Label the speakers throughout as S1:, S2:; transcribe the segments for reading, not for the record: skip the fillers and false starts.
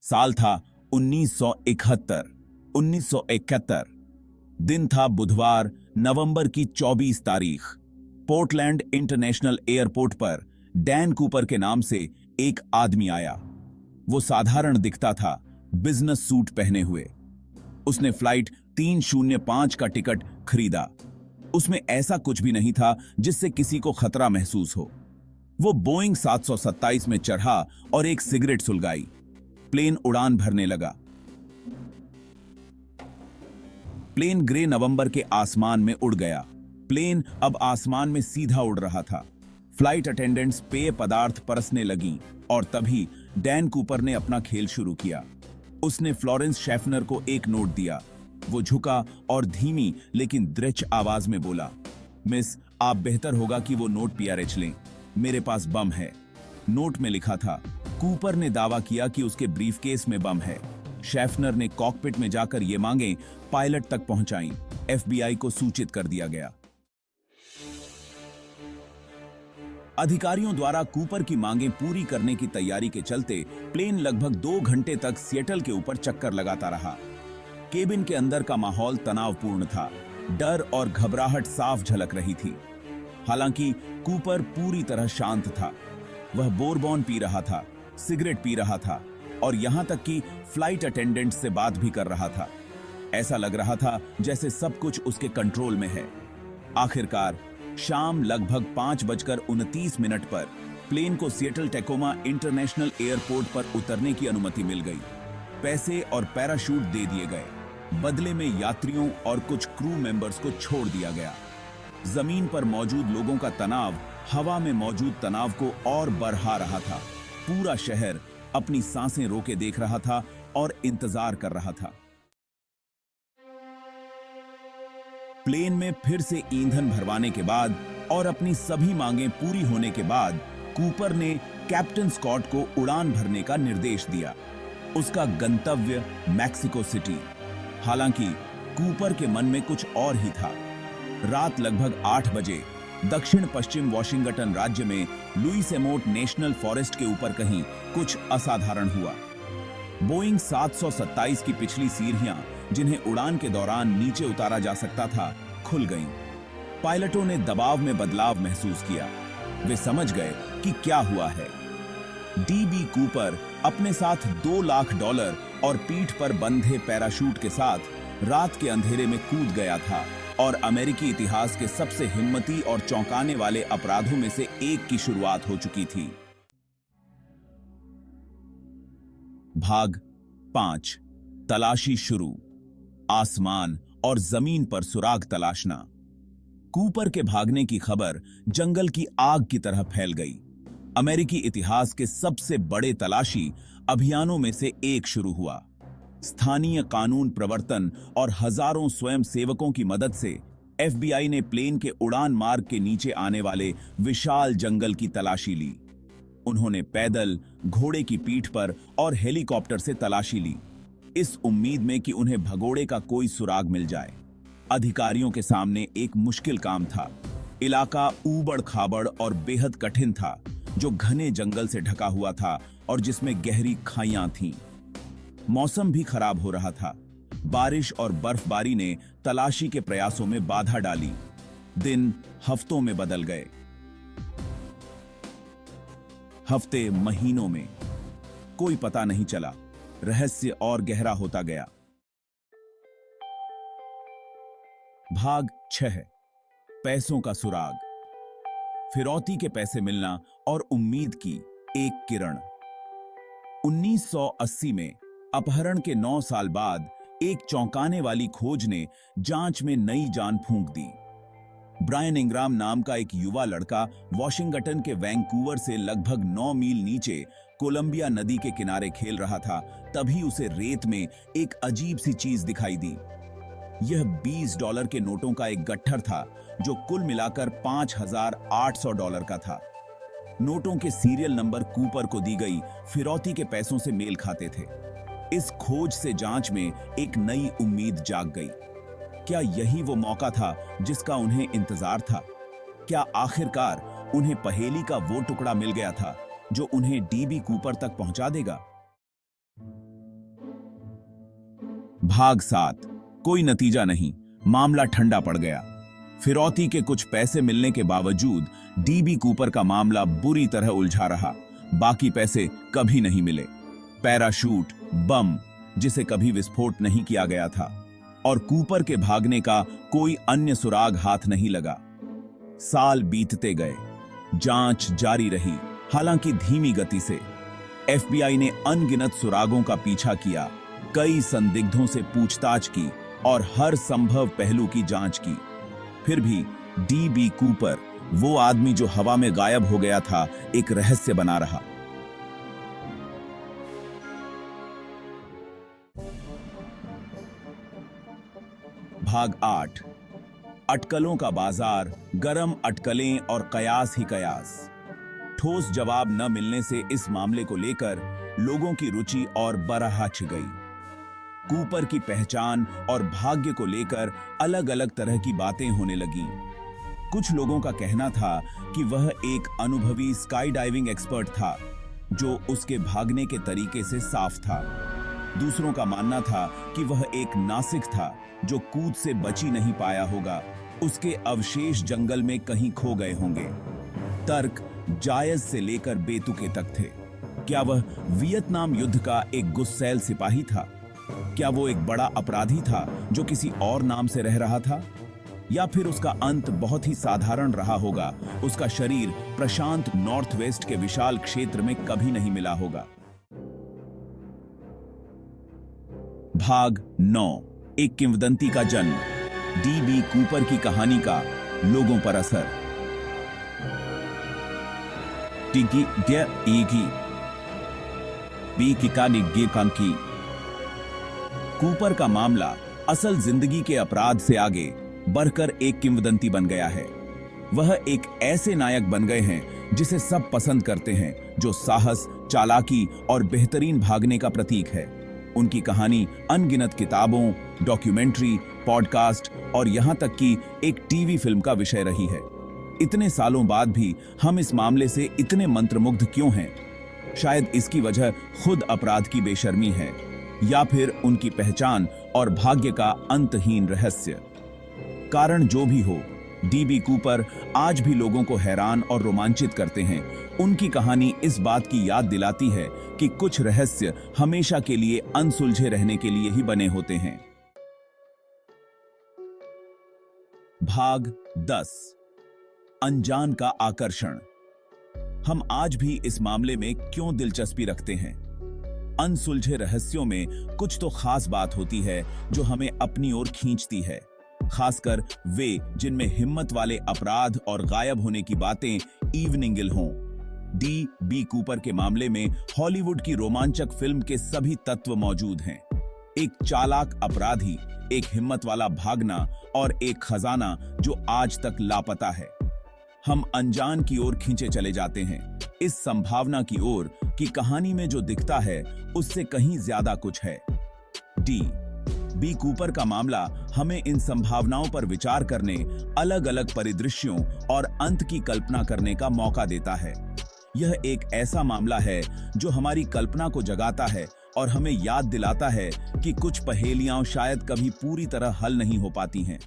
S1: साल था 1971। 1971। दिन था बुधवार, नवंबर की 24 तारीख। पोर्टलैंड इंटरनेशनल एयरपोर्ट पर डैन कूपर के नाम से एक आदमी आया। वो साधारण दिखता था, बिजनेस सूट पहने हुए। उसने फ्लाइट 305 का टिकट खरीदा। उसमें ऐसा कुछ भी नहीं था जिससे किसी को खतरा महसूस हो। वो बोइंग 727 में चढ़ा और एक सिगरेट सुलगाई। प्लेन उड़ान भरने लगा। प्लेन ग्रे नवंबर के आसमान में उड़ गया। प्लेन अब आसमान में सीधा उड़ रहा था। फ्लाइट अटेंडेंट्स पेय पदार्थ परसने लगीं और तभी डैन कूपर ने अपना खेल शुरू किया। उसने फ्लोरेंस शेफनर को एक नोट दिया। वो झुका और धीमी लेकिन दृढ़ आवाज में बोला, मिस, आप बेहतर होगा कि वो नोट पीआरएच लें। मेरे पास बम है। नोट में लिखा था। कूपर ने दावा किया कि उसके ब्रीफकेस में बम है। शेफनर ने कॉकपिट में जाकर ये मांगें पायलट तक पहुंचाईं। एफबीआई को सूचित कर दिया गया। अधिकारियों द्वारा कूपर की मांगें पूरी करने की तैयारी के चलते प्लेन लगभग 2 घंटे तक सिएटल के ऊपर चक्कर लगाता रहा। केबिन के अंदर का माहौल तनावपूर्ण था। डर और घबराहट साफ झलक रही थी। हालांकि कूपर पूरी तरह शांत था। वह बोरबॉन पी रहा था, सिगरेट पी रहा था और यहां तक कि फ्लाइट अटेंडेंट से बात भी कर रहा था। ऐसा लग रहा था जैसे सब कुछ उसके कंट्रोल में है। आखिरकार शाम लगभग 5:29 पर प्लेन को सिएटल टेकोमा इंटरनेशनल एयरपोर्ट पर उतरने की अनुमति मिल गई। पैसे और पैराशूट दे दिए गए। बदले में यात्रियों और कुछ क्रू मेंबर्स को छोड़ दिया गया। जमीन पर मौजूद लोगों का तनाव हवा में मौजूद तनाव को और बढ़ा रहा था। पूरा शहर अपनी सांसें रोके देख रहा था और इंतजार कर रहा था। प्लेन में फिर से ईंधन भरवाने के बाद और अपनी सभी मांगें पूरी होने के बाद कूपर ने कैप्टन स्कॉट को उड़ान भरने का निर्देश दिया। उसका गंतव्य मैक्सिको सिटी। हालांकि कूपर के मन में कुछ और ही था। रात लगभग 8 बजे दक्षिण पश्चिम वॉशिंगटन राज्य में लुइस एमोट नेशनल फॉरेस्ट के ऊपर कहीं कुछ असाधारण हुआ। बोइंग 727 की पिछली सीढ़ियां, जिन्हें उड़ान के दौरान नीचे उतारा जा सकता था, खुल गईं। पायलटों ने दबाव में बदलाव महसूस किया। वे समझ गए कि क्या हुआ है। डीबी कूपर अपने साथ $2 लाख और पीठ पर बंधे पैराशूट के साथ रात के अंधेरे में कूद गया था और अमेरिकी इतिहास के सबसे हिम्मती और चौंकाने वाले अपराधों में से एक की शुरुआत हो चुकी थी। भाग 5। तलाशी शुरू। आसमान और जमीन पर सुराग तलाशना। कूपर के भागने की खबर जंगल की आग की तरह फैल गई। अमेरिकी इतिहास के सबसे बड़े तलाशी अभियानों में से एक शुरू हुआ। स्थानीय कानून प्रवर्तन और हजारों स्वयं सेवकों की मदद से एफबीआई ने प्लेन के उड़ान मार्ग के नीचे आने वाले विशाल जंगल की तलाशी ली। उन्होंने पैदल, घोड़े की पीठ पर और हेलीकॉप्टर से तलाशी ली, इस उम्मीद में कि उन्हें भगोड़े का कोई सुराग मिल जाए। अधिकारियों के सामने एक मुश्किल काम था। इलाका ऊबड़ खाबड़ और बेहद कठिन था, जो घने जंगल से ढका हुआ था और जिसमें गहरी खाइयां थीं। मौसम भी खराब हो रहा था। बारिश और बर्फबारी ने तलाशी के प्रयासों में बाधा डाली। दिन हफ्तों में बदल गए। हफ्ते महीनों में। कोई पता नहीं चला। रहस्य और गहरा होता गया। भाग 6। पैसों का सुराग। फिरौती के पैसे मिलना और उम्मीद की एक किरण। 1980 में अपहरण के 9 साल बाद एक चौंकाने वाली खोज ने जांच में नई जान फूंक दी। ब्रायन इंग्राम नाम का एक युवा लड़का वॉशिंगटन के वैंकूवर से लगभग 9 मील नीचे कोलंबिया नदी के किनारे खेल रहा था। तभी उसे रेत में एक अजीब सी चीज दिखाई दी। यह $20 के नोटों का एक गट्ठर था, जो कुल मिलाकर $5,800 का था। नोटों के सीरियल नंबर कूपर को दी गई फिरौती के पैसों से मेल खाते थे। इस खोज से जांच में एक नई उम्मीद जाग गई। क्या यही वो मौका था जिसका उन्हें इंतजार था? क्या आखिरकार उन्हें पहेली का वो टुकड़ा मिल गया था जो उन्हें डीबी कूपर तक पहुंचा देगा? भाग 7। कोई नतीजा नहीं, मामला ठंडा पड़ गया। फिरौती के कुछ पैसे मिलने के बावजूद डीबी कूपर का मामला बुरी तरह उलझा रहा। बाकी पैसे कभी नहीं मिले। पैराशूट, बम जिसे कभी विस्फोट नहीं किया गया था, और कूपर के भागने का कोई अन्य सुराग हाथ नहीं लगा। साल बीतते गए, जांच जारी रही, हालांकि धीमी गति से। एफबीआई ने अनगिनत सुरागों का पीछा किया, कई संदिग्धों से पूछताछ की और हर संभव पहलू की जांच की। फिर भी डीबी कूपर, वो आदमी जो हवा में गायब हो गया था, एक रहस्य बना रहा। भाग 8। अटकलों का बाजार, गरम अटकलें और कयास ही कयास। ठोस जवाब न मिलने से इस मामले को लेकर लोगों की रुचि और बरहा छिड़ गई। कूपर की पहचान और भाग्य को लेकर अलग अलग तरह की बातें होने लगीं। कुछ लोगों का कहना था कि वह एक अनुभवी स्काई डाइविंग एक्सपर्ट था, जो उसके भागने के तरीके से साफ था। दूसरों का मानना था कि वह एक नासिक था, जो कूद से बची नहीं पाया होगा, उसके अवशेष जंगल में कहीं खो गए होंगे। तर्क जायज से लेकर बेतुके तक थे। क्या वह वियतनाम युद्ध का एक गुस्सैल सिपाही था? क्या वो एक बड़ा अपराधी था जो किसी और नाम से रह रहा था? या फिर उसका अंत बहुत ही साधारण रहा होगा, उसका शरीर प्रशांत नॉर्थ वेस्ट के विशाल क्षेत्र में कभी नहीं मिला होगा। भाग 9। एक किंवदंती का जन्म, डीबी कूपर की कहानी का लोगों पर असर। टिकी डे ईगी बी किका निग्गे कंकी। कूपर का मामला असल जिंदगी के अपराध से आगे बढ़कर एक किंवदंती बन गया है। वह एक ऐसे नायक बन गए हैं जिसे सब पसंद करते हैं, जो साहस, चालाकी और बेहतरीन भागने का प्रतीक है। उनकी कहानी अनगिनत किताबों, डॉक्यूमेंट्री, पॉडकास्ट और यहां तक कि एक टीवी फिल्म का विषय रही है। इतने सालों बाद भी हम इस मामले से इतने मंत्रमुग्ध क्यों हैं? शायद इसकी वजह खुद अपराध की बेशर्मी है, या फिर उनकी पहचान और भाग्य का अंतहीन रहस्य। कारण जो भी हो, डीबी कूपर आज भी लोगों को हैरान और रोमांचित करते हैं। उनकी कहानी इस बात की याद दिलाती है कि कुछ रहस्य हमेशा के लिए अनसुलझे रहने के लिए ही बने होते हैं। भाग 10। अनजान का आकर्षण। हम आज भी इस मामले में क्यों दिलचस्पी रखते हैं? अनसुलझे रहस्यों में कुछ तो खास बात होती है जो हमें अपनी ओर खींचती है, खासकर वे जिनमें हिम्मत वाले अपराध और गायब होने की बातें इवनिंगिल हों। डीबी कूपर के मामले में हॉलीवुड की रोमांचक फिल्म के सभी तत्व मौजूद हैं। एक चालाक अपराधी, एक हिम्मत वाला भागना और एक खजाना जो आज तक लापता है। हम अनजान की ओर खींचे चले जाते हैं, इस संभावना की ओर कि कहानी में जो दिखता है उससे कहीं ज्यादा कुछ है। डीबी कूपर का मामला हमें इन संभावनाओं पर विचार करने, अलग अलग परिदृश्यों और अंत की कल्पना करने का मौका देता है। यह एक ऐसा मामला है जो हमारी कल्पना को जगाता है और हमें याद दिलाता है कि कुछ पहेलियां शायद कभी पूरी तरह हल नहीं हो पाती हैं।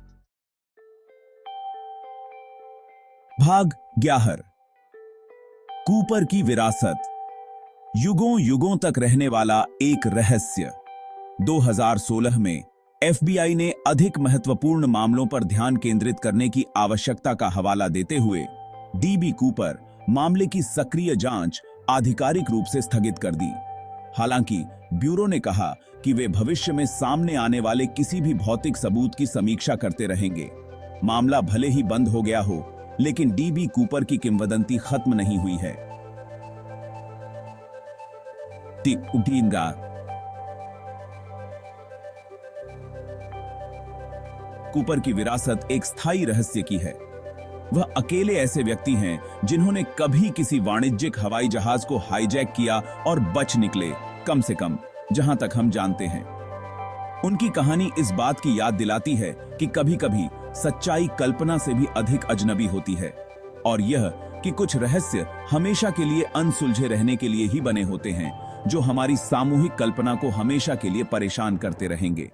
S1: भाग 11। कूपर की विरासत। युगों युगों तक रहने वाला एक रहस्य। 2016 में एफबीआई ने अधिक महत्वपूर्ण मामलों पर ध्यान केंद्रित करने की आवश्यकता का हवाला देते हुए डीबी कूपर मामले की सक्रिय जांच आधिकारिक रूप से स्थगित कर दी। हालांकि ब्यूरो ने कहा कि वे भविष्य में सामने आने वाले किसी भी भौतिक सबूत की समीक्षा करते रहेंगे। मामला भले ही बंद हो गया हो, लेकिन डीबी कूपर की किंवदंती खत्म नहीं हुई है। कूपर की विरासत एक स्थायी रहस्य की है। वह अकेले ऐसे व्यक्ति हैं जिन्होंने कभी किसी वाणिज्यिक हवाई जहाज को हाईजैक किया और बच निकले, कम से कम जहां तक हम जानते हैं। उनकी कहानी इस बात की याद दिलाती है कि कभी-कभी सच्चाई कल्पना से भी अधिक अजनबी होती है, और यह कि कुछ रहस्य हमेशा के लिए अनसुलझे रहने के लिए ही बने होते हैं, जो हमारी सामूहिक कल्पना को हमेशा के लिए परेशान करते रहेंगे।